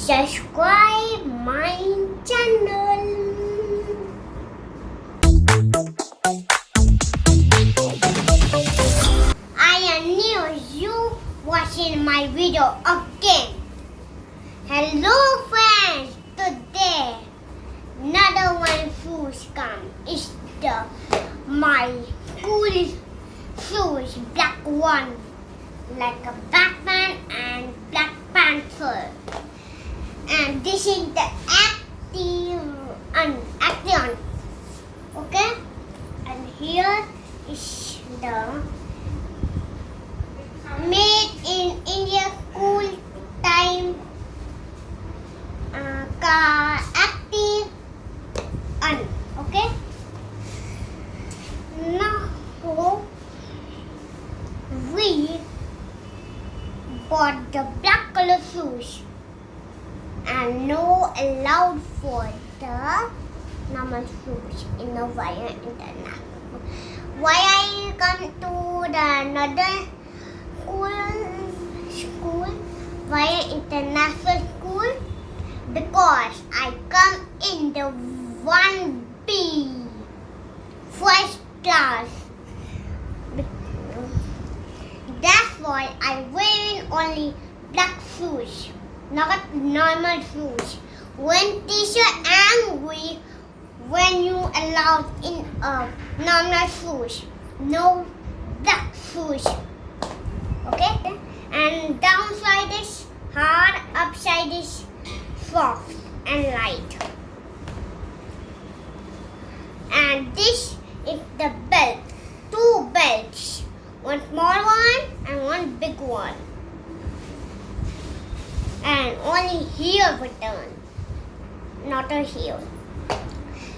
subscribe my channel. I am new. You watching my video again. Hello friends. Today another one shoes come. It's my school shoes, black one, like a Batman and Black Panther. And this is the Action. Okay? And here is the made in India school time car active on. Okay? Now we bought the black color shoes and no allowed for the normal shoes in the Via International. Why I come to the another school Via International School? Because I come in the 1B first class. That's why I wearing only black shoes, not normal shoes. When teacher angry when you allowed in normal shoes, no black shoes. Okay? And downside is hard, upside is soft and light. And this is the belt. Two belts. One small one and one big one. And only here button, not a here.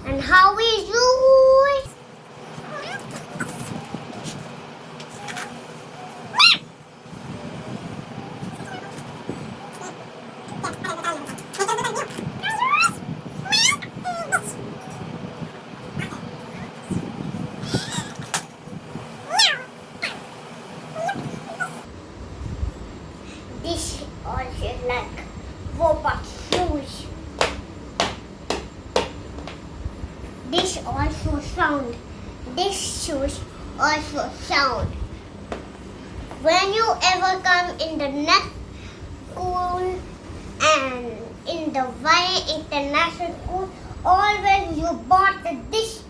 And how is you? This also like robot shoes. This also sound. This shoes also sound. When you ever come in the next school and in the Via International School, always you bought this